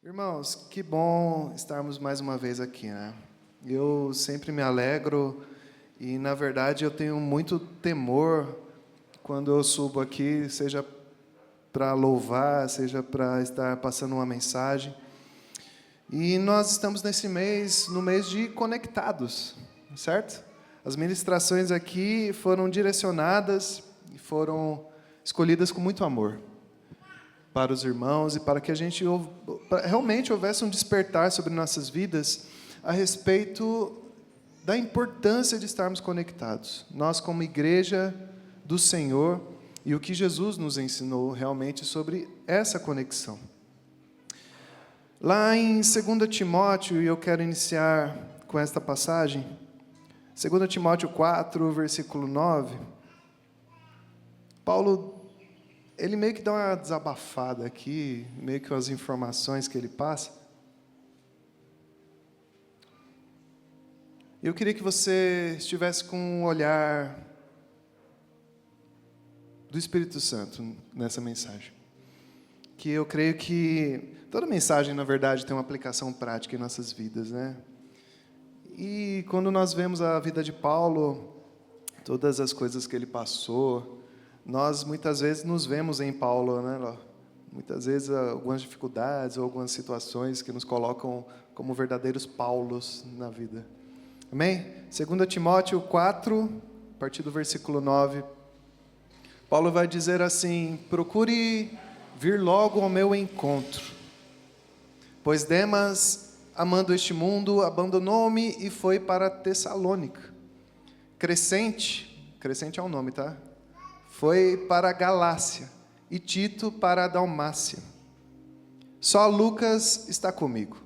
Irmãos, que bom estarmos mais uma vez aqui, né? Eu sempre me alegro e, na verdade, eu tenho muito temor quando eu subo aqui, seja para louvar, seja para estar passando uma mensagem. E nós estamos nesse mês, no mês de conectados, certo? As ministrações aqui foram direcionadas e foram escolhidas com muito amor para os irmãos e para que a gente realmente houvesse um despertar sobre nossas vidas a respeito da importância de estarmos conectados. Nós, como igreja do Senhor, e o que Jesus nos ensinou realmente sobre essa conexão. Lá em 2 Timóteo, e eu quero iniciar com esta passagem, 2 Timóteo 4, versículo 9, Paulo, ele meio que dá uma desabafada aqui, meio que as informações que ele passa. Eu queria que você estivesse com um olhar do Espírito Santo nessa mensagem. Que eu creio que toda mensagem, na verdade, tem uma aplicação prática em nossas vidas, né? E quando nós vemos a vida de Paulo, todas as coisas que ele passou, nós muitas vezes nos vemos em Paulo, né? Muitas vezes algumas dificuldades ou algumas situações que nos colocam como verdadeiros Paulos na vida. Amém? 2 Timóteo 4, a partir do versículo 9, Paulo vai dizer assim: procure vir logo ao meu encontro, pois Demas, amando este mundo, abandonou-me e foi para Tessalônica. Crescente é o nome, tá? Foi para a Galácia, e Tito para a Dalmácia. Só Lucas está comigo.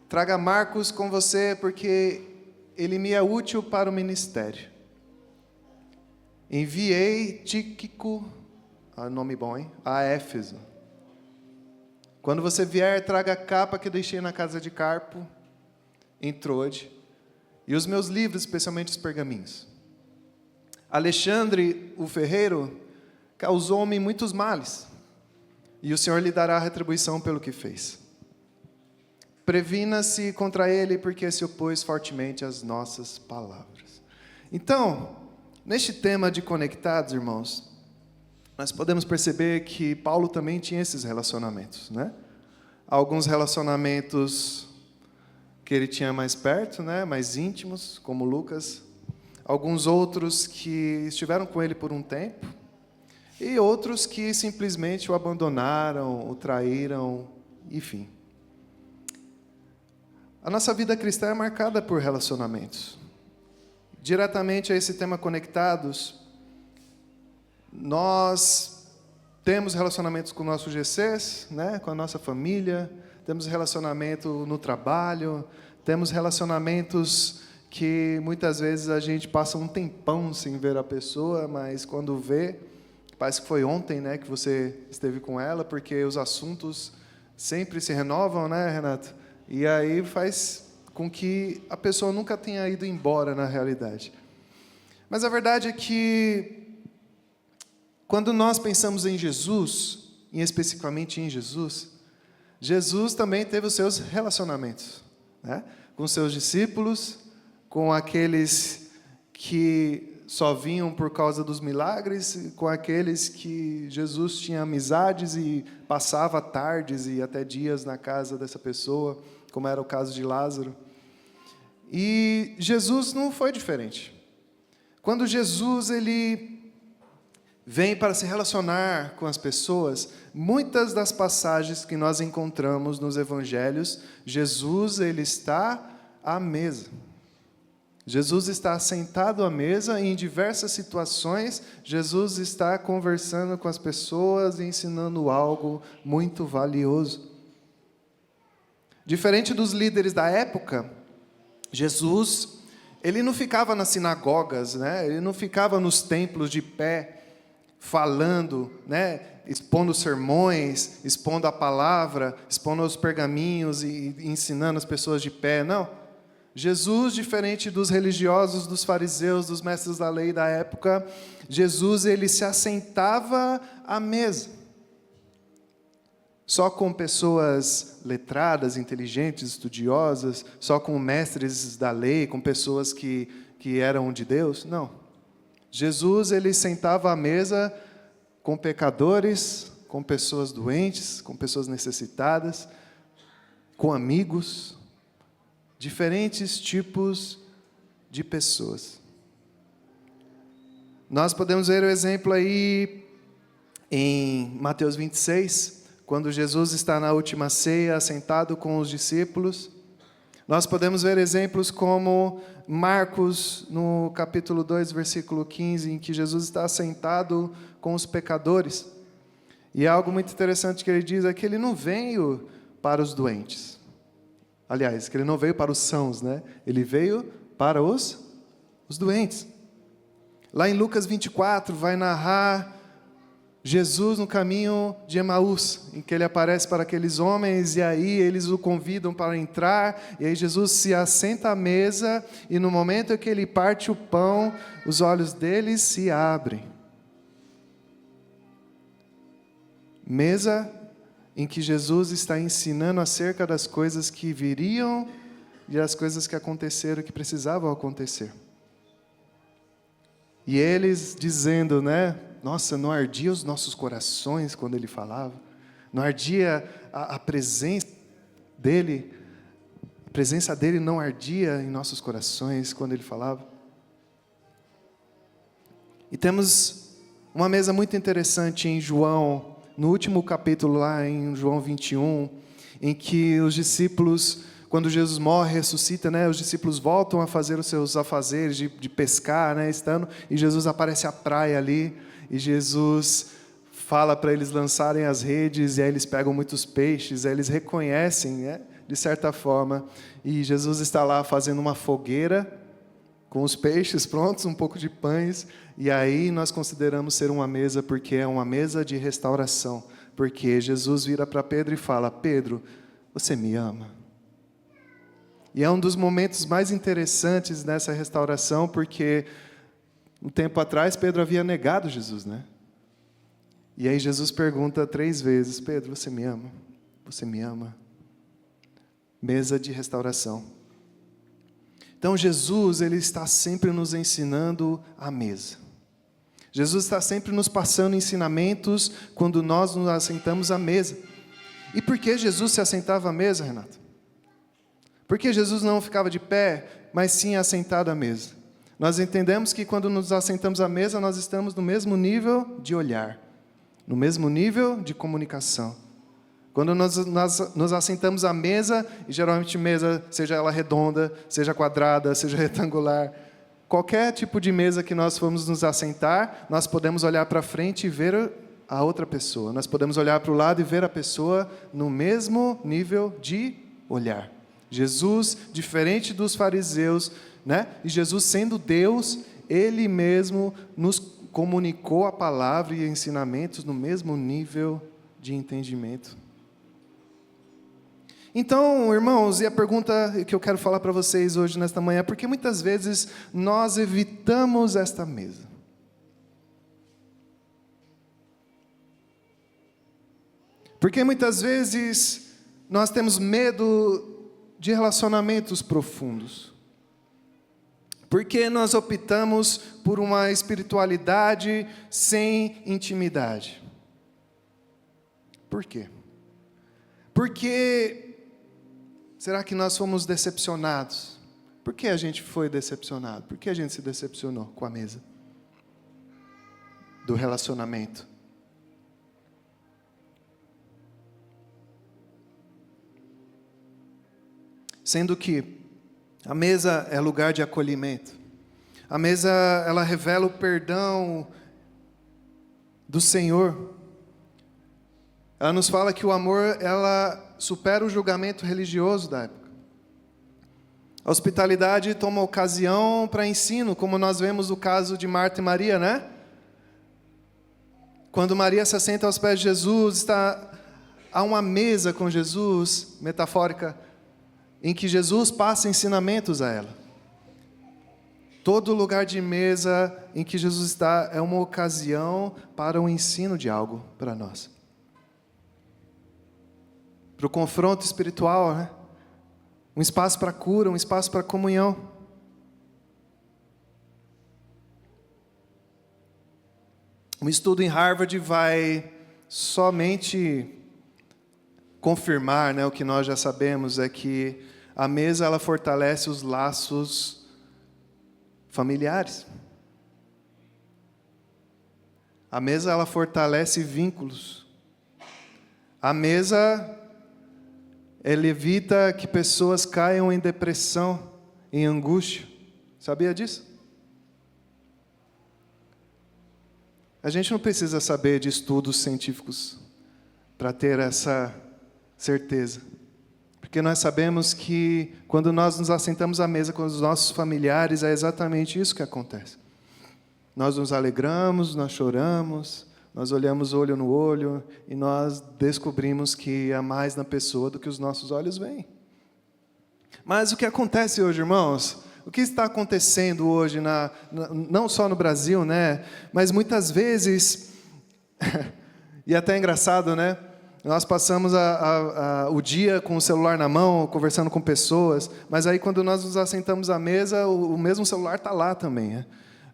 Traga Marcos com você, porque ele me é útil para o ministério. Enviei Tíquico, nome bom, hein? A Éfeso. Quando você vier, traga a capa que deixei na casa de Carpo, em Troade, e os meus livros, especialmente os pergaminhos. Alexandre, o ferreiro, causou-me muitos males, e o Senhor lhe dará retribuição pelo que fez. Previna-se contra ele, porque se opôs fortemente às nossas palavras. Então, neste tema de conectados, irmãos, nós podemos perceber que Paulo também tinha esses relacionamentos, né? Alguns relacionamentos que ele tinha mais perto, né? Mais íntimos, como Lucas. Alguns outros que estiveram com ele por um tempo. E outros que simplesmente o abandonaram, o traíram, enfim. A nossa vida cristã é marcada por relacionamentos. Diretamente a esse tema conectados, nós temos relacionamentos com nossos GCs, né? Com a nossa família, temos relacionamento no trabalho, temos relacionamentos que muitas vezes a gente passa um tempão sem ver a pessoa, mas quando vê, parece que foi ontem, né, que você esteve com ela, porque os assuntos sempre se renovam, né, Renato? E aí faz com que a pessoa nunca tenha ido embora na realidade. Mas a verdade é que, quando nós pensamos em Jesus, e especificamente em Jesus, Jesus também teve os seus relacionamentos, né? Com seus discípulos, com aqueles que só vinham por causa dos milagres, com aqueles que Jesus tinha amizades e passava tardes e até dias na casa dessa pessoa, como era o caso de Lázaro. E Jesus não foi diferente. Quando Jesus ele vem para se relacionar com as pessoas, muitas das passagens que nós encontramos nos evangelhos, Jesus ele está à mesa. Jesus está sentado à mesa e em diversas situações, Jesus está conversando com as pessoas e ensinando algo muito valioso. Diferente dos líderes da época, Jesus, ele não ficava nas sinagogas, né? Ele não ficava nos templos de pé, falando, né? Expondo sermões, expondo a palavra, expondo os pergaminhos e ensinando as pessoas de pé, não. Jesus, diferente dos religiosos, dos fariseus, dos mestres da lei da época, Jesus ele se assentava à mesa. só com pessoas letradas, inteligentes, estudiosas, só com mestres da lei, com pessoas que eram de Deus. Não. Jesus, ele sentava à mesa com pecadores, com pessoas doentes, com pessoas necessitadas, com amigos, diferentes tipos de pessoas. Nós podemos ver o exemplo aí em Mateus 26, quando Jesus está na última ceia, sentado com os discípulos. Nós podemos ver exemplos como Marcos, no capítulo 2, versículo 15, em que Jesus está sentado com os pecadores. E algo muito interessante que ele diz é que ele não veio para os doentes. Aliás, que ele não veio para os sãos, né? Ele veio para os doentes. Lá em Lucas 24, vai narrar Jesus no caminho de Emaús, em que ele aparece para aqueles homens, e aí eles o convidam para entrar, e aí Jesus se assenta à mesa, e no momento em que ele parte o pão, os olhos deles se abrem. Mesa em que Jesus está ensinando acerca das coisas que viriam e das coisas que aconteceram, que precisavam acontecer. E eles dizendo, né? Nossa, não ardia os nossos corações quando ele falava? Não ardia a presença dele? A presença dele não ardia em nossos corações quando ele falava? E temos uma mesa muito interessante em João, no último capítulo lá em João 21, em que os discípulos, quando Jesus morre, ressuscita, né, os discípulos voltam a fazer os seus afazeres de pescar, né, e Jesus aparece à praia ali, e Jesus fala para eles lançarem as redes, e aí eles pegam muitos peixes, aí eles reconhecem, né, de certa forma, e Jesus está lá fazendo uma fogueira, com os peixes prontos, um pouco de pães, e aí nós consideramos ser uma mesa, porque é uma mesa de restauração, porque Jesus vira para Pedro e fala: Pedro, você me ama? E é um dos momentos mais interessantes nessa restauração, porque um tempo atrás Pedro havia negado Jesus, né? E aí Jesus pergunta 3 vezes: Pedro, você me ama? Você me ama? Mesa de restauração. Então Jesus, ele está sempre nos ensinando a mesa. Jesus está sempre nos passando ensinamentos quando nós nos assentamos à mesa. E por que Jesus se assentava à mesa, Renato? Por que Jesus não ficava de pé, mas sim assentado à mesa? Nós entendemos que quando nos assentamos à mesa, nós estamos no mesmo nível de olhar, no mesmo nível de comunicação. Quando nós nos assentamos à mesa, e geralmente mesa, seja ela redonda, seja quadrada, seja retangular, qualquer tipo de mesa que nós formos nos assentar, nós podemos olhar para frente e ver a outra pessoa. Nós podemos olhar para o lado e ver a pessoa no mesmo nível de olhar. Jesus, diferente dos fariseus, né? E Jesus sendo Deus, Ele mesmo nos comunicou a palavra e ensinamentos no mesmo nível de entendimento. Então, irmãos, e a pergunta que eu quero falar para vocês hoje, nesta manhã, é por que muitas vezes nós evitamos esta mesa? Porque muitas vezes nós temos medo de relacionamentos profundos. Porque nós optamos por uma espiritualidade sem intimidade. Por quê? Porque será que nós fomos decepcionados? Por que a gente foi decepcionado? Por que a gente se decepcionou com a mesa do relacionamento? Sendo que a mesa é lugar de acolhimento. A mesa, ela revela o perdão do Senhor. Ela nos fala que o amor, ela supera o julgamento religioso da época. A hospitalidade toma ocasião para ensino, como nós vemos o caso de Marta e Maria, né? Quando Maria se assenta aos pés de Jesus, está a uma mesa com Jesus, metafórica, em que Jesus passa ensinamentos a ela. Todo lugar de mesa em que Jesus está é uma ocasião para o ensino de algo para nós. para o confronto espiritual, né? Um espaço para cura, um espaço para comunhão. Um estudo em Harvard vai somente confirmar, né, o que nós já sabemos, é que a mesa ela fortalece os laços familiares. A mesa ela fortalece vínculos. A mesa ela evita que pessoas caiam em depressão, em angústia. Sabia disso? A gente não precisa saber de estudos científicos para ter essa certeza. Porque nós sabemos que quando nós nos assentamos à mesa com os nossos familiares, é exatamente isso que acontece. Nós nos alegramos, nós choramos, nós olhamos olho no olho e nós descobrimos que há mais na pessoa do que os nossos olhos veem. Mas o que acontece hoje, irmãos? O que está acontecendo hoje, não só no Brasil, né? Mas muitas vezes, e até é engraçado, né? Nós passamos o dia com o celular na mão, conversando com pessoas, mas aí quando nós nos assentamos à mesa, o mesmo celular está lá também, né?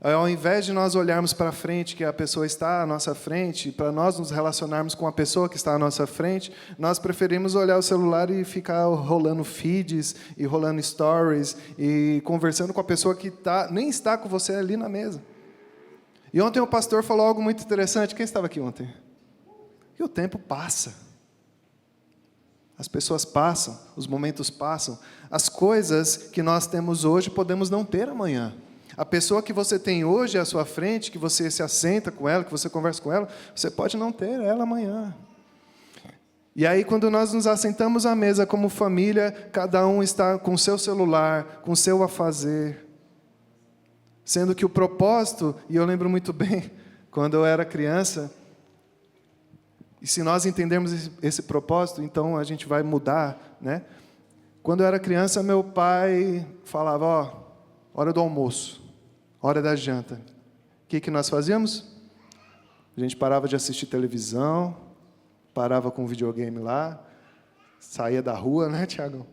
Ao invés de nós olharmos para frente, que a pessoa está à nossa frente, para nós nos relacionarmos com a pessoa que está à nossa frente, nós preferimos olhar o celular e ficar rolando feeds, e rolando stories, e conversando com a pessoa que nem está com você ali na mesa. E ontem o pastor falou algo muito interessante. Quem estava aqui ontem? Que o tempo passa. As pessoas passam, os momentos passam. As coisas que nós temos hoje podemos não ter amanhã. A pessoa que você tem hoje à sua frente, que você se assenta com ela, que você conversa com ela, você pode não ter ela amanhã. E aí, quando nós nos assentamos à mesa como família, cada um está com o seu celular, com o seu afazer. Sendo que o propósito, e eu lembro muito bem, quando eu era criança, e se nós entendermos esse propósito, então a gente vai mudar, né? Quando eu era criança, meu pai falava, hora do almoço. Hora da janta. O que nós fazíamos? A gente parava de assistir televisão, parava com o videogame lá, saía da rua, né, Tiagão?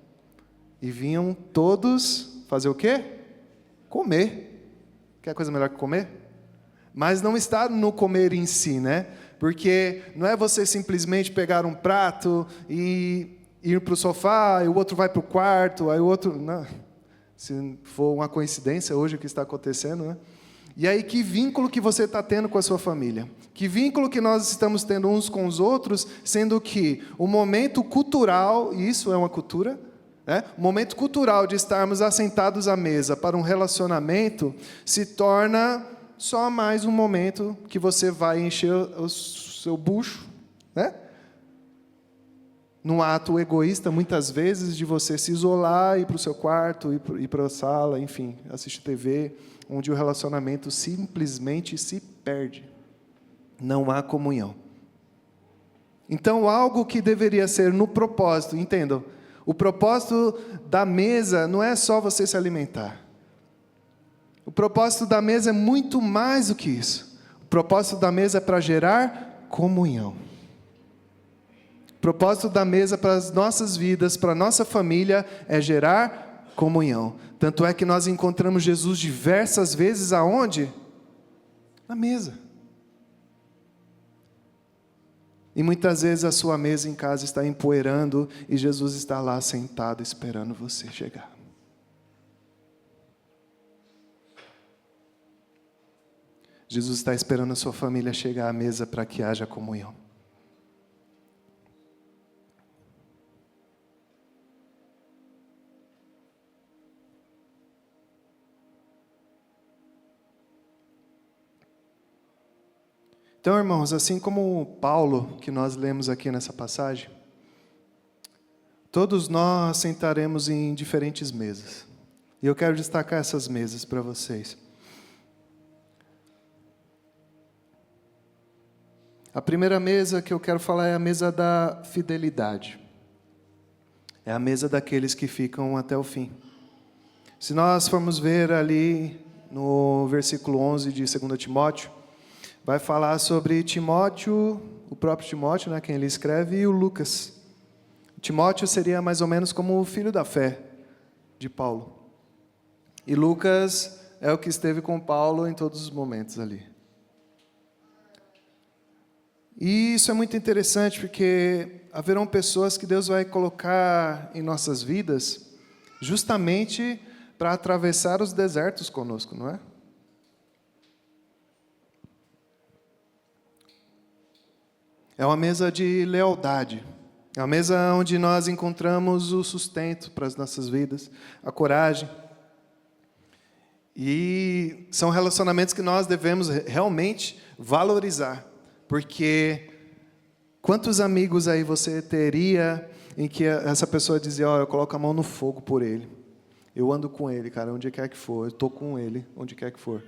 E vinham todos fazer o quê? Comer. Quer coisa melhor que comer? Mas não está no comer em si, né? Porque não é você simplesmente pegar um prato e ir para o sofá, e o outro vai para o quarto, aí o outro... Não. Se for uma coincidência hoje o que está acontecendo, né? E aí, que vínculo que você está tendo com a sua família? Que vínculo que nós estamos tendo uns com os outros, sendo que o momento cultural, e isso é uma cultura, né? O momento cultural de estarmos assentados à mesa para um relacionamento se torna só mais um momento que você vai encher o seu bucho, né? Num ato egoísta, muitas vezes, de você se isolar, ir para o seu quarto, ir para a sala, enfim, assistir TV, onde o relacionamento simplesmente se perde. Não há comunhão. Então, algo que deveria ser no propósito, entendam, o propósito da mesa não é só você se alimentar. O propósito da mesa é muito mais do que isso. O propósito da mesa é para gerar comunhão. O propósito da mesa para as nossas vidas, para a nossa família, é gerar comunhão. Tanto é que nós encontramos Jesus diversas vezes aonde? Na mesa. E muitas vezes a sua mesa em casa está empoeirando e Jesus está lá sentado esperando você chegar. Jesus está esperando a sua família chegar à mesa para que haja comunhão. Então, irmãos, assim como Paulo, que nós lemos aqui nessa passagem, todos nós sentaremos em diferentes mesas. E eu quero destacar essas mesas para vocês. A primeira mesa que eu quero falar é a mesa da fidelidade. É a mesa daqueles que ficam até o fim. Se nós formos ver ali no versículo 11 de 2 Timóteo, vai falar sobre Timóteo, o próprio Timóteo, né, quem ele escreve, e o Lucas. Timóteo seria mais ou menos como o filho da fé de Paulo. E Lucas é o que esteve com Paulo em todos os momentos ali. E isso é muito interessante, porque haverão pessoas que Deus vai colocar em nossas vidas justamente para atravessar os desertos conosco, não é? É uma mesa de lealdade. É uma mesa onde nós encontramos o sustento para as nossas vidas, a coragem. E são relacionamentos que nós devemos realmente valorizar. Porque quantos amigos aí você teria em que essa pessoa dizia, eu coloco a mão no fogo por ele. Eu ando com ele, cara, onde quer que for. Eu estou com ele, onde quer que for.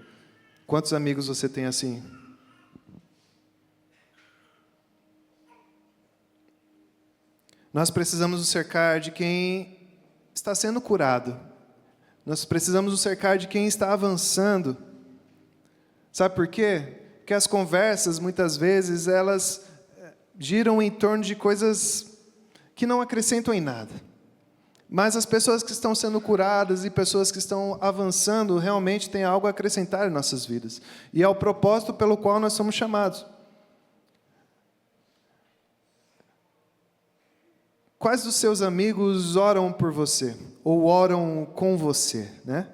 Quantos amigos você tem assim? Nós precisamos nos cercar de quem está sendo curado. Nós precisamos nos cercar de quem está avançando. Sabe por quê? Porque as conversas, muitas vezes, elas giram em torno de coisas que não acrescentam em nada. Mas as pessoas que estão sendo curadas e pessoas que estão avançando realmente têm algo a acrescentar em nossas vidas. E é o propósito pelo qual nós somos chamados. Quais dos seus amigos oram por você? Ou oram com você, né?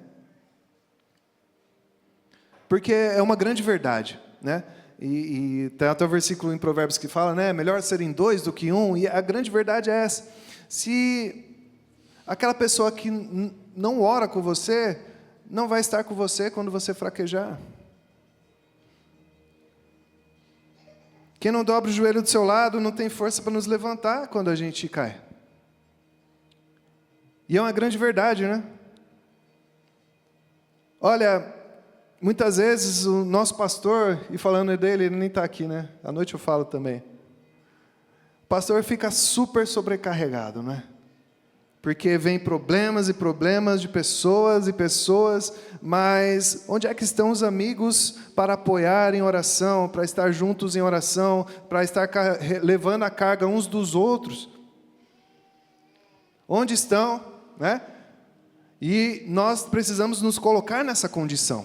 Porque é uma grande verdade, né? E tem até o versículo em Provérbios que fala, né? Melhor serem dois do que um. E a grande verdade é essa. Se aquela pessoa que não ora com você, não vai estar com você quando você fraquejar. Quem não dobra o joelho do seu lado não tem força para nos levantar quando a gente cai. E é uma grande verdade, né? Olha, muitas vezes o nosso pastor, e falando dele, ele nem está aqui, né? À noite eu falo também. O pastor fica super sobrecarregado, né? Porque vem problemas e problemas de pessoas e pessoas, mas onde é que estão os amigos para apoiar em oração, para estar juntos em oração, para estar levando a carga uns dos outros? Onde estão, né? E nós precisamos nos colocar nessa condição.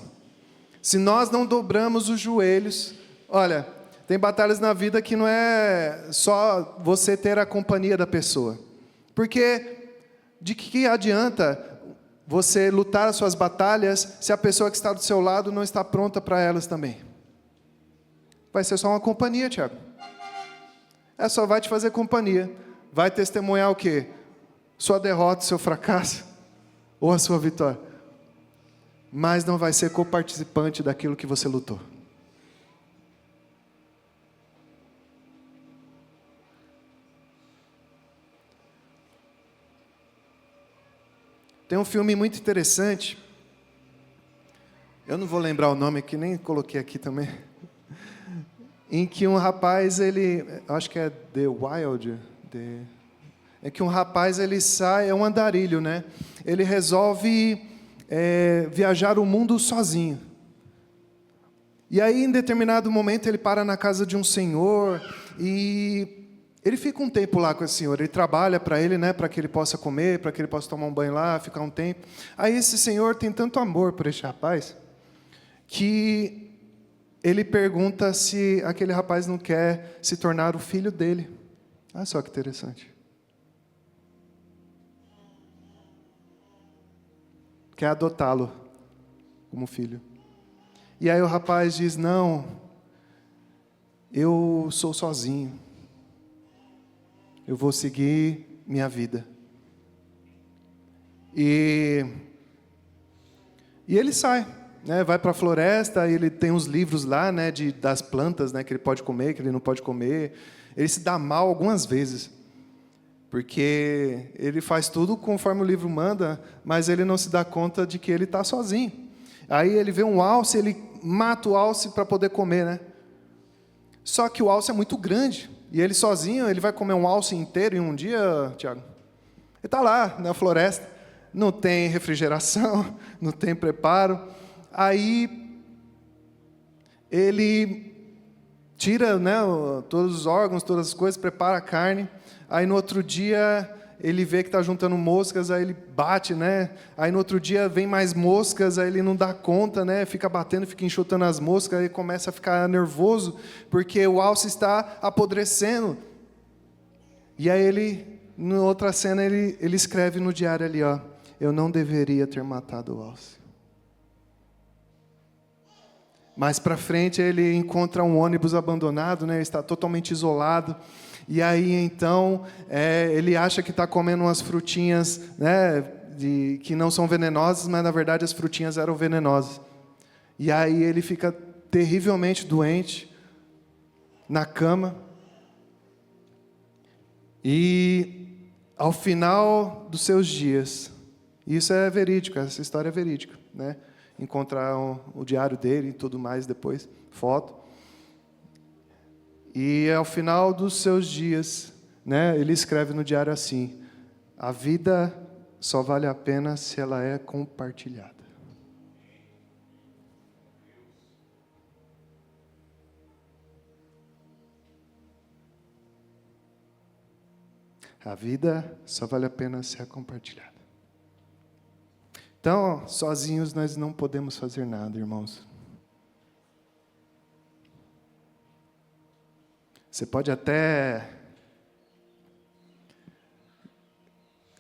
Se nós não dobramos os joelhos, olha, tem batalhas na vida que não é só você ter a companhia da pessoa. Porque de que adianta você lutar as suas batalhas se a pessoa que está do seu lado não está pronta para elas também? Vai ser só uma companhia, Tiago. Só vai te fazer companhia. Vai testemunhar o quê? Sua derrota, seu fracasso ou a sua vitória. Mas não vai ser coparticipante daquilo que você lutou. Tem um filme muito interessante, eu não vou lembrar o nome aqui, nem coloquei aqui também, em que um rapaz, acho que é The Wild, é que um rapaz, ele sai, é um andarilho, né? Ele resolve viajar o mundo sozinho. E aí, em determinado momento, ele para na casa de um senhor e ele fica um tempo lá com esse senhor, ele trabalha para ele, né, para que ele possa comer, para que ele possa tomar um banho lá, ficar um tempo. Aí esse senhor tem tanto amor por esse rapaz, que ele pergunta se aquele rapaz não quer se tornar o filho dele. Olha só que interessante. Quer adotá-lo como filho. E aí o rapaz diz, não, eu sou sozinho. Eu vou seguir minha vida. E ele sai, né, vai para a floresta, ele tem uns livros lá, né, das plantas, né, que ele pode comer, que ele não pode comer. Ele se dá mal algumas vezes, porque ele faz tudo conforme o livro manda, mas ele não se dá conta de que ele está sozinho. Aí ele vê um alce, ele mata o alce para poder comer, né? Só que o alce é muito grande. E ele sozinho, ele vai comer um alce inteiro em um dia, Tiago? Ele está lá na floresta, não tem refrigeração, não tem preparo. Aí ele tira, né, todos os órgãos, todas as coisas, prepara a carne. aí no outro dia ele vê que está juntando moscas, aí ele bate, né? Aí no outro dia vem mais moscas, aí ele não dá conta, né? Fica batendo, fica enxotando as moscas, aí começa a ficar nervoso, porque o alce está apodrecendo. E aí ele, na outra cena, ele escreve no diário ali, ó, eu não deveria ter matado o alce. Mais para frente ele encontra um ônibus abandonado, né? Está totalmente isolado. E aí então ele acha que está comendo umas frutinhas, né, que não são venenosas, mas na verdade as frutinhas eram venenosas. E aí ele fica terrivelmente doente na cama. E ao final dos seus dias, isso é verídico, essa história é verídica, né? Encontraram o diário dele e tudo mais depois, foto. E ao final dos seus dias, né, ele escreve no diário assim: a vida só vale a pena se ela é compartilhada. A vida só vale a pena se é compartilhada. Então, sozinhos nós não podemos fazer nada, irmãos. Você pode até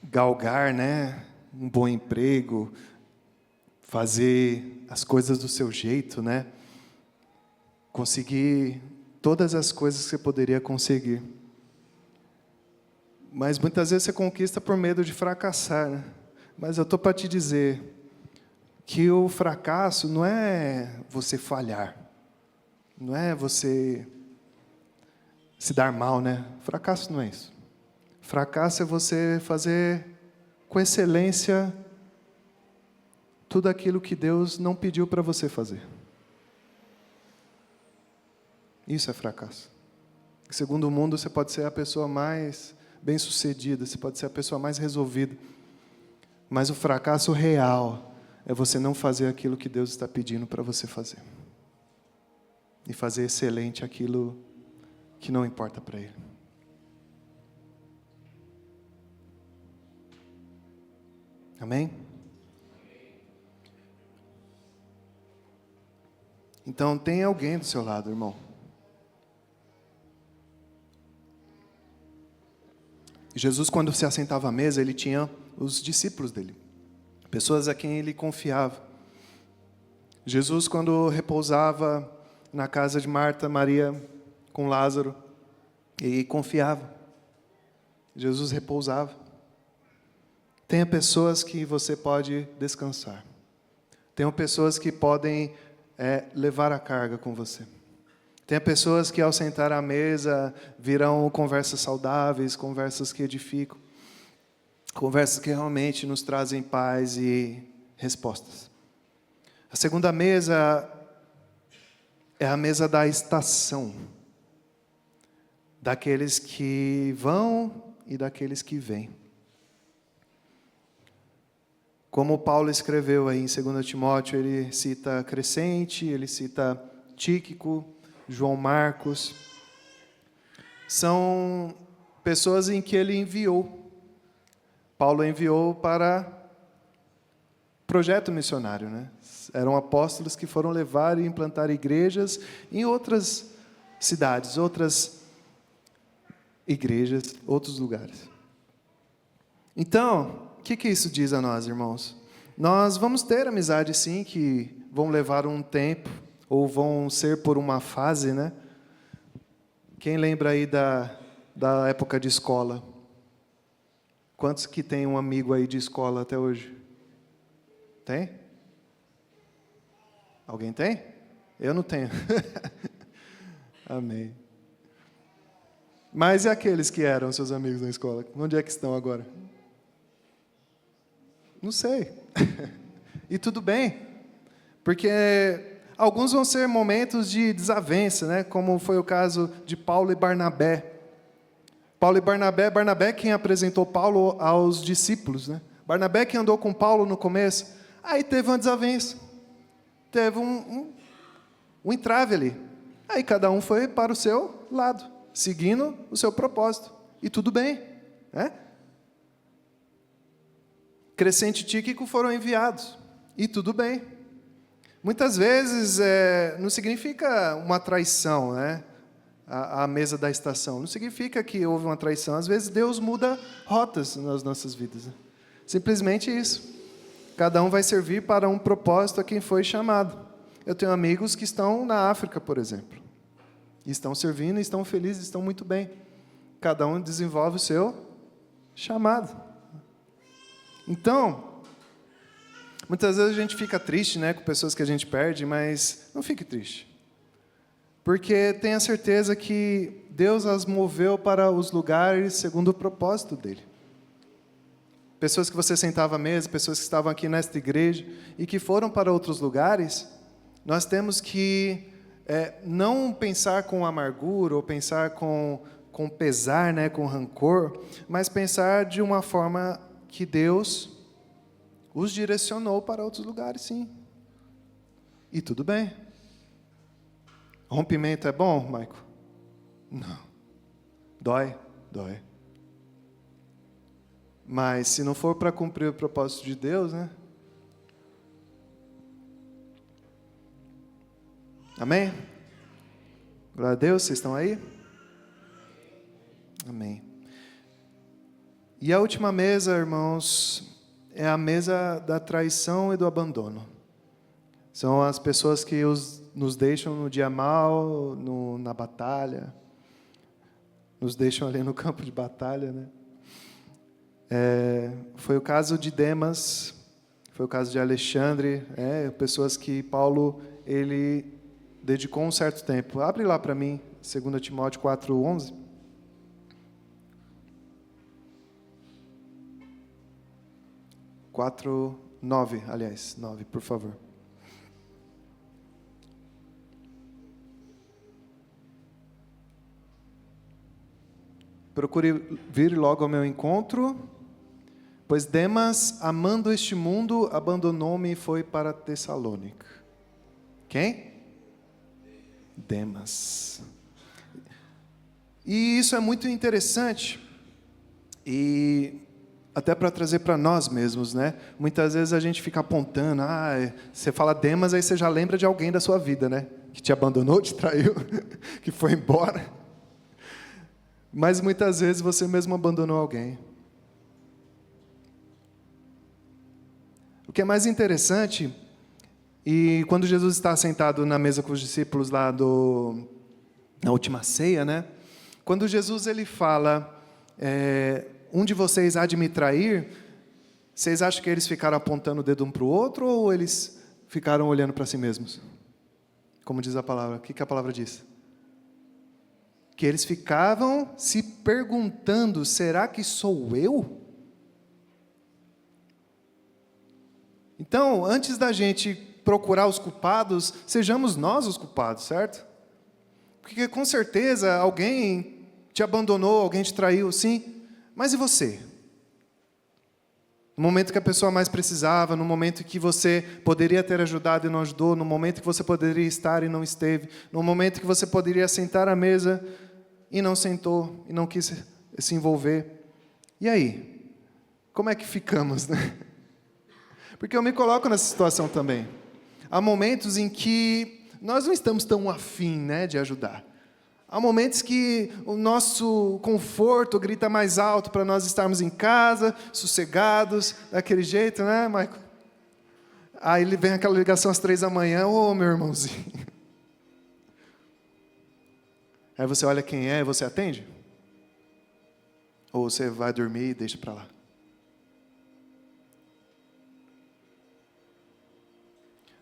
galgar, né, um bom emprego, fazer as coisas do seu jeito, né? Conseguir todas as coisas que você poderia conseguir. Mas muitas vezes você conquista por medo de fracassar, né? Mas eu estou para te dizer que o fracasso não é você falhar, não é você se dar mal, né? Fracasso não é isso. Fracasso é você fazer com excelência tudo aquilo que Deus não pediu para você fazer. Isso é fracasso. Segundo o mundo, você pode ser a pessoa mais bem-sucedida, você pode ser a pessoa mais resolvida. Mas o fracasso real é você não fazer aquilo que Deus está pedindo para você fazer. E fazer excelente aquilo que não importa para Ele. Amém? Então, tem alguém do seu lado, irmão. Jesus, quando se assentava à mesa, ele tinha os discípulos dele, pessoas a quem ele confiava. Jesus, quando repousava na casa de Marta, Maria, com Lázaro, e confiava. Jesus repousava. Tenha pessoas que você pode descansar. Tenha pessoas que podem levar a carga com você. Tenha pessoas que ao sentar à mesa virão conversas saudáveis, conversas que edificam, conversas que realmente nos trazem paz e respostas. A segunda mesa é a mesa da estação, daqueles que vão e daqueles que vêm. Como Paulo escreveu aí em 2 Timóteo, ele cita Crescente, ele cita Tíquico, João Marcos. São pessoas em que ele enviou. Paulo enviou para projeto missionário, né? Eram apóstolos que foram levar e implantar igrejas em outras cidades, outras igrejas, outros lugares. Então, o que isso diz a nós, irmãos? Nós vamos ter amizades, sim, que vão levar um tempo, ou vão ser por uma fase, né? Quem lembra aí da época de escola? Quantos que tem um amigo aí de escola até hoje? Tem? Alguém tem? Eu não tenho. Amém. Mas e aqueles que eram seus amigos na escola? Onde é que estão agora? Não sei. E tudo bem, porque alguns vão ser momentos de desavença, né? Como foi o caso de Paulo e Barnabé. Paulo e Barnabé quem apresentou Paulo aos discípulos, né? Barnabé que andou com Paulo no começo, aí teve uma desavença, teve um entrave ali. Aí cada um foi para o seu lado, seguindo o seu propósito. e tudo bem, né? Crescente e Tíquico foram enviados, e tudo bem. Muitas vezes não significa uma traição, né? A mesa da estação. Não significa que houve uma traição. Às vezes Deus muda rotas nas nossas vidas. Né? Simplesmente isso. Cada um vai servir para um propósito a quem foi chamado. Eu tenho amigos que estão na África, por exemplo. E estão servindo, estão felizes, estão muito bem. Cada um desenvolve o seu chamado. Então, muitas vezes a gente fica triste, né, com pessoas que a gente perde, mas não fique triste. Porque tenha certeza que Deus as moveu para os lugares segundo o propósito dele. Pessoas que você sentava à mesa, pessoas que estavam aqui nesta igreja e que foram para outros lugares, nós temos que não pensar com amargura ou pensar com pesar, né, com rancor, mas pensar de uma forma que Deus os direcionou para outros lugares, sim. E tudo bem. Rompimento é bom, Maico? Não. Dói? Dói. Mas se não for para cumprir o propósito de Deus, né? Amém? Glória a Deus, vocês estão aí? Amém. E a última mesa, irmãos, é a mesa da traição e do abandono. São as pessoas que nos deixam no dia mal, na batalha, nos deixam ali no campo de batalha, né? Foi o caso de Demas, foi o caso de Alexandre, pessoas que Paulo ele dedicou um certo tempo. Abre lá para mim, 2 Timóteo 4:11. Quatro, 9, aliás, 9, por favor. Procure vir logo ao meu encontro, pois Demas, amando este mundo, abandonou-me e foi para Tessalônica. Quem? Demas. E isso é muito interessante, e até para trazer para nós mesmos, né? Muitas vezes a gente fica apontando, você fala Demas, aí você já lembra de alguém da sua vida, né? Que te abandonou, te traiu, que foi embora. Mas muitas vezes você mesmo abandonou alguém. O que é mais interessante, e quando Jesus está sentado na mesa com os discípulos lá na última ceia, né? Quando Jesus ele fala, um de vocês há de me trair, vocês acham que eles ficaram apontando o dedo um para o outro ou eles ficaram olhando para si mesmos? Como diz a palavra, o que a palavra diz? Que eles ficavam se perguntando, será que sou eu? Então, antes da gente procurar os culpados, sejamos nós os culpados, certo? Porque com certeza alguém te abandonou, alguém te traiu, sim. Mas e você? No momento que a pessoa mais precisava, no momento que você poderia ter ajudado e não ajudou, no momento que você poderia estar e não esteve, no momento que você poderia sentar à mesa e não sentou, e não quis se envolver. E aí? Como é que ficamos, né? Porque eu me coloco nessa situação também. Há momentos em que nós não estamos tão afim, né, de ajudar. Há momentos que o nosso conforto grita mais alto para nós estarmos em casa, sossegados, daquele jeito, né, Michael? Aí ele vem aquela ligação às 3 da manhã, meu irmãozinho. Aí você olha quem é e você atende? Ou você vai dormir e deixa para lá?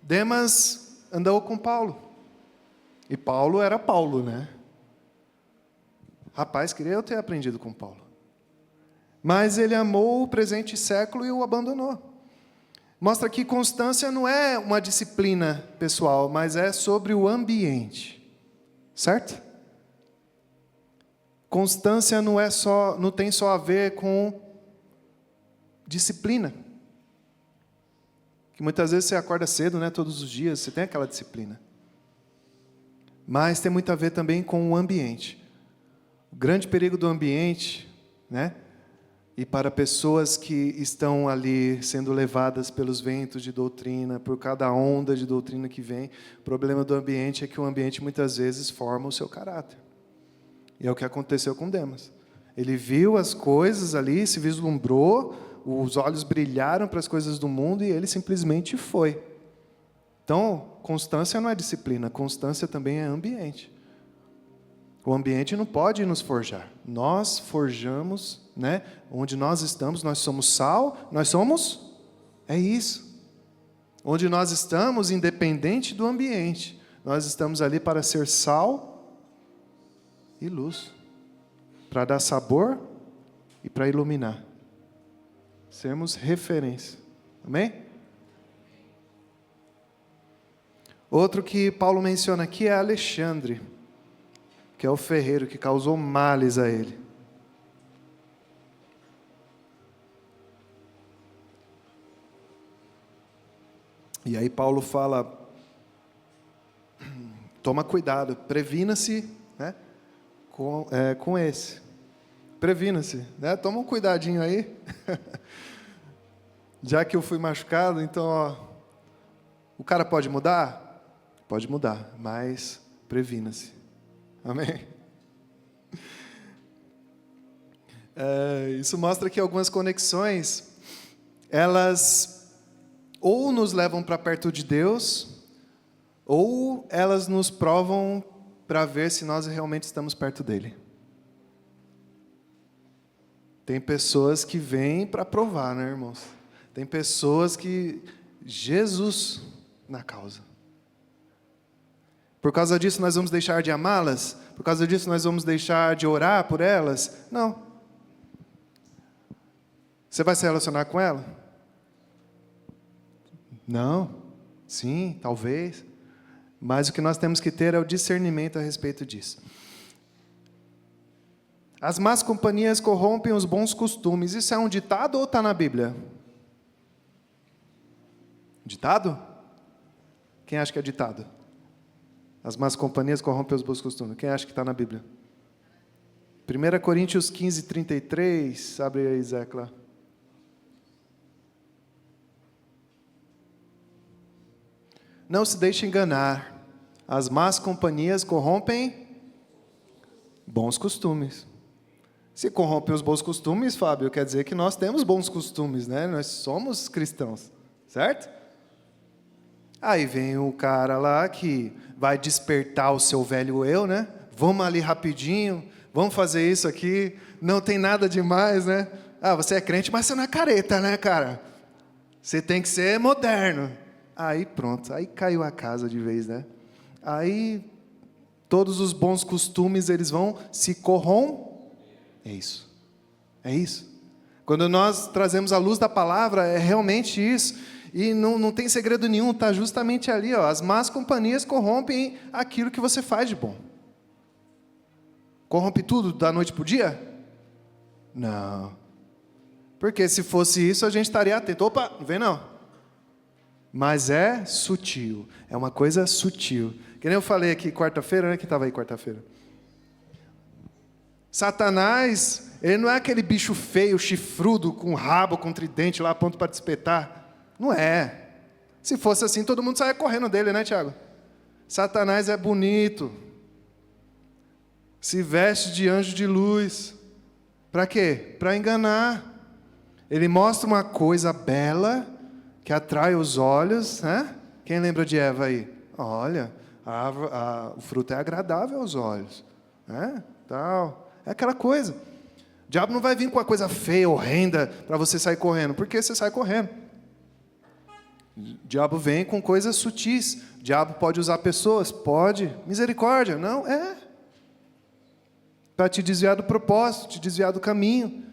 Demas andou com Paulo. E Paulo era Paulo, né? Rapaz, queria eu ter aprendido com Paulo. Mas ele amou o presente século e o abandonou. Mostra que constância não é uma disciplina pessoal, mas é sobre o ambiente. Certo? Constância não tem só a ver com disciplina. Que muitas vezes você acorda cedo, né, todos os dias, você tem aquela disciplina. Mas tem muito a ver também com o ambiente. O grande perigo do ambiente né? E para pessoas que estão ali sendo levadas pelos ventos de doutrina, por cada onda de doutrina que vem, o problema do ambiente é que o ambiente muitas vezes forma o seu caráter. E é o que aconteceu com Demas. Ele viu as coisas ali, se vislumbrou, os olhos brilharam para as coisas do mundo e ele simplesmente foi. Então, constância não é disciplina, constância também é ambiente. O ambiente não pode nos forjar. Nós forjamos, né? Onde nós estamos, nós somos sal, nós somos... É isso. Onde nós estamos, independente do ambiente, nós estamos ali para ser sal e luz. Para dar sabor e para iluminar. Sermos referência. Amém? Outro que Paulo menciona aqui é Alexandre, que é o ferreiro que causou males a ele. E aí Paulo fala, toma cuidado, previna-se, né, com esse. Previna-se, né? Toma um cuidadinho aí. Já que eu fui machucado, então, ó, o cara pode mudar? Pode mudar, mas previna-se. Amém? Isso mostra que algumas conexões, elas ou nos levam para perto de Deus, ou elas nos provam para ver se nós realmente estamos perto dele. Tem pessoas que vêm para provar, né, irmãos? Tem pessoas que... Jesus na causa. Por causa disso nós vamos deixar de amá-las? Por causa disso nós vamos deixar de orar por elas? Não. Você vai se relacionar com ela? Não. Sim, talvez. Mas o que nós temos que ter é o discernimento a respeito disso. As más companhias corrompem os bons costumes. Isso é um ditado ou está na Bíblia? Ditado? Quem acha que é ditado? As más companhias corrompem os bons costumes. Quem acha que está na Bíblia? 1 Coríntios 15, 33. Abre aí, Zecla. Não se deixe enganar. As más companhias corrompem bons costumes. Se corrompem os bons costumes, Fábio, quer dizer que nós temos bons costumes, né? Nós somos cristãos, certo? Aí vem o cara lá que vai despertar o seu velho eu, né? Vamos ali rapidinho, vamos fazer isso aqui, não tem nada demais, né? Ah, você é crente, mas você não é careta, né, cara? Você tem que ser moderno. Aí pronto, aí caiu a casa de vez, né? Aí todos os bons costumes, eles vão se corromper. É isso. É isso. Quando nós trazemos a luz da palavra, é realmente isso. E não tem segredo nenhum, está justamente ali, ó. As más companhias corrompem aquilo que você faz de bom. Corrompe tudo da noite para o dia? Não. Porque se fosse isso, a gente estaria atento. Opa, não vem não. Mas é sutil. É uma coisa sutil. Que nem eu falei aqui quarta-feira, né? Que estava aí quarta-feira. Satanás, ele não é aquele bicho feio, chifrudo, com rabo, com tridente lá, pronto para te espetar. Não é. Se fosse assim, todo mundo saia correndo dele, né, Tiago? Satanás é bonito. Se veste de anjo de luz. Para quê? Para enganar. Ele mostra uma coisa bela, que atrai os olhos, né? Quem lembra de Eva aí? Olha, o fruto é agradável aos olhos. Né? Tal. É aquela coisa. O diabo não vai vir com uma coisa feia, horrenda, para você sair correndo. Por que você sai correndo? O diabo vem com coisas sutis. O diabo pode usar pessoas? Pode. Misericórdia? Não, é. Para te desviar do propósito, te desviar do caminho.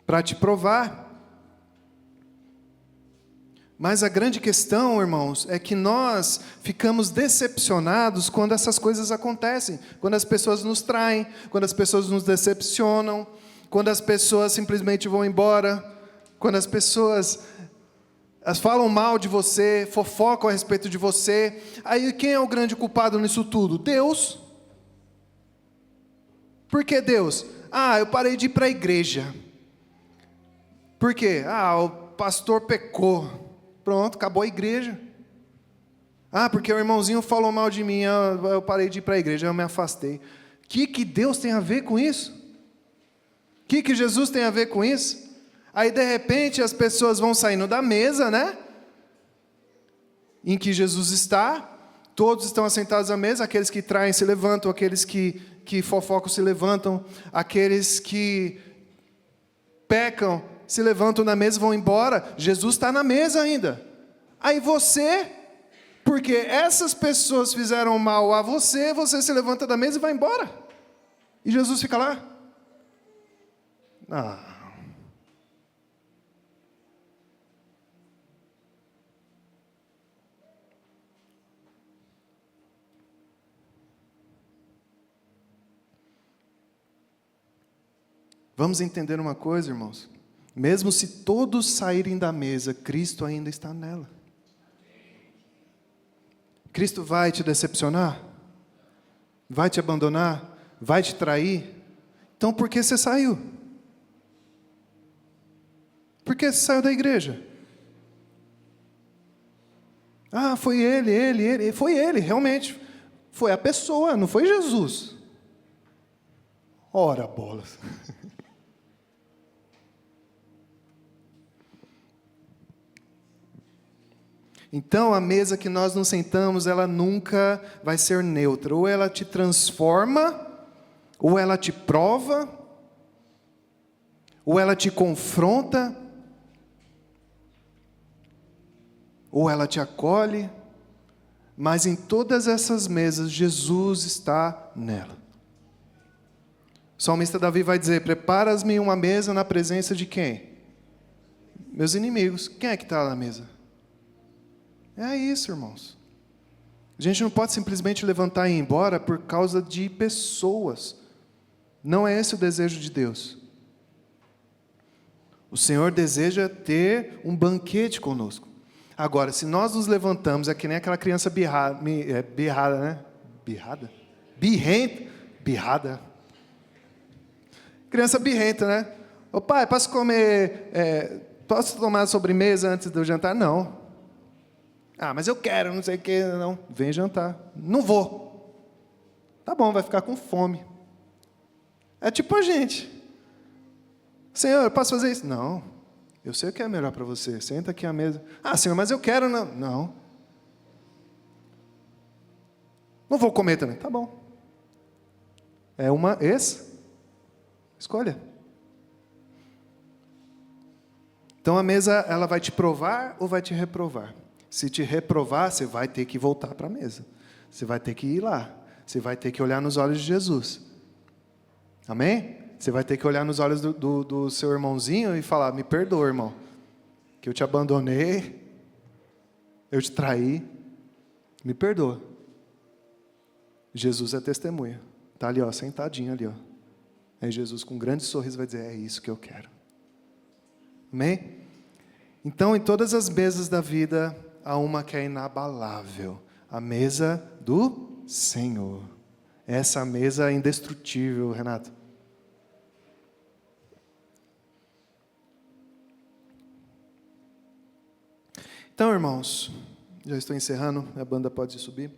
Para te provar. Mas a grande questão, irmãos, é que nós ficamos decepcionados quando essas coisas acontecem. Quando as pessoas nos traem, quando as pessoas nos decepcionam, quando as pessoas simplesmente vão embora, quando as pessoas falam mal de você, fofocam a respeito de você. Aí quem é o grande culpado nisso tudo? Deus. Por que Deus? eu parei de ir para a igreja. Por quê? O pastor pecou. Pronto, acabou a igreja. Porque o irmãozinho falou mal de mim, eu parei de ir para a igreja, eu me afastei. O que Deus tem a ver com isso? O que Jesus tem a ver com isso? Aí, de repente, as pessoas vão saindo da mesa, né? Em que Jesus está, todos estão assentados à mesa, aqueles que traem se levantam, aqueles que fofocam se levantam, aqueles que pecam se levantam na mesa e vão embora. Jesus está na mesa ainda. Aí você, porque essas pessoas fizeram mal a você, você se levanta da mesa e vai embora. E Jesus fica lá. Vamos entender uma coisa, irmãos. Mesmo se todos saírem da mesa, Cristo ainda está nela. Cristo vai te decepcionar? Vai te abandonar? Vai te trair? Então por que você saiu? Por que você saiu da igreja? Foi ele. Foi ele, realmente. Foi a pessoa, não foi Jesus. Ora, bolas. Então, a mesa que nós nos sentamos, ela nunca vai ser neutra. Ou ela te transforma, ou ela te prova, ou ela te confronta, ou ela te acolhe. Mas em todas essas mesas, Jesus está nela. O salmista Davi vai dizer: preparas-me uma mesa na presença de quem? Meus inimigos. Quem é que está na mesa? É isso, irmãos. A gente não pode simplesmente levantar e ir embora por causa de pessoas. Não é esse o desejo de Deus. O Senhor deseja ter um banquete conosco. Agora, se nós nos levantamos, é que nem aquela criança birrada, né? Birrada? Birrada. Criança birrenta, né? Ô pai, posso posso tomar sobremesa antes do jantar? Não. Mas eu quero, não sei o que, não. Vem jantar. Não vou. Tá bom, vai ficar com fome. É tipo a gente. Senhor, eu posso fazer isso? Não. Eu sei o que é melhor para você. Senta aqui à mesa. Senhor, mas eu quero, não. Não. Não vou comer também. Tá bom. É uma escolha. Então a mesa, ela vai te provar ou vai te reprovar? Se te reprovar, você vai ter que voltar para a mesa. Você vai ter que ir lá. Você vai ter que olhar nos olhos de Jesus. Amém? Você vai ter que olhar nos olhos do seu irmãozinho e falar: me perdoa, irmão, que eu te abandonei, eu te traí, me perdoa. Jesus é testemunha. Está ali, sentadinho ali. Aí Jesus, com um grande sorriso, vai dizer: é isso que eu quero. Amém? Então, em todas as mesas da vida, há uma que é inabalável, a mesa do Senhor. Essa mesa é indestrutível, Renato. Então, irmãos, já estou encerrando, a banda pode subir.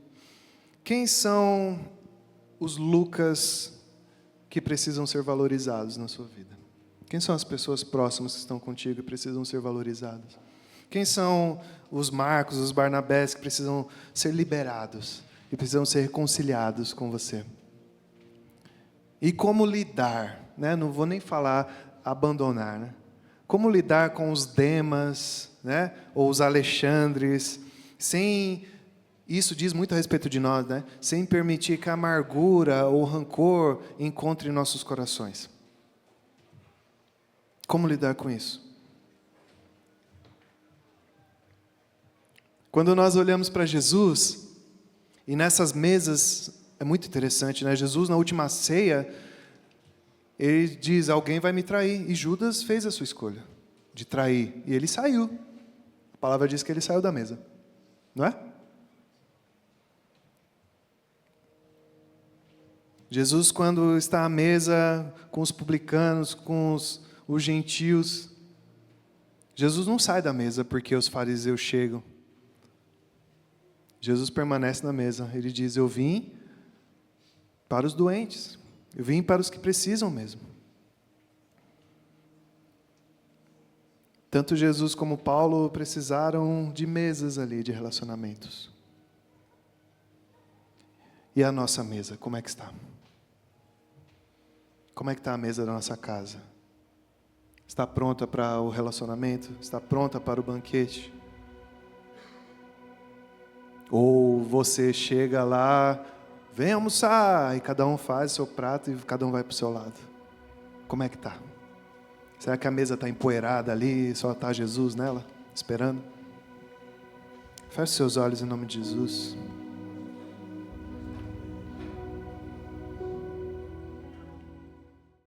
Quem são os Lucas que precisam ser valorizados na sua vida? Quem são as pessoas próximas que estão contigo e precisam ser valorizadas? Quem são os Marcos, os Barnabés que precisam ser liberados e precisam ser reconciliados com você? E como lidar, né? Não vou nem falar abandonar, né? Como lidar com os Demas, né? Ou os Alexandres, sem, isso diz muito a respeito de nós, né? Sem permitir que a amargura ou o rancor encontre em nossos corações. Como lidar com isso? Quando nós olhamos para Jesus, e nessas mesas, é muito interessante, né? Jesus, na última ceia, ele diz: alguém vai me trair. E Judas fez a sua escolha de trair. E ele saiu. A palavra diz que ele saiu da mesa. Não é? Jesus, quando está à mesa com os publicanos, com os gentios, Jesus não sai da mesa porque os fariseus chegam. Jesus permanece na mesa. Ele diz: eu vim para os doentes. Eu vim para os que precisam mesmo. Tanto Jesus como Paulo precisaram de mesas ali, de relacionamentos. E a nossa mesa, como é que está? Como é que está a mesa da nossa casa? Está pronta para o relacionamento? Está pronta para o banquete? Ou você chega lá, vem almoçar, e cada um faz o seu prato e cada um vai para o seu lado? Como é que está? Será que a mesa está empoeirada ali, só está Jesus nela, esperando? Feche seus olhos em nome de Jesus.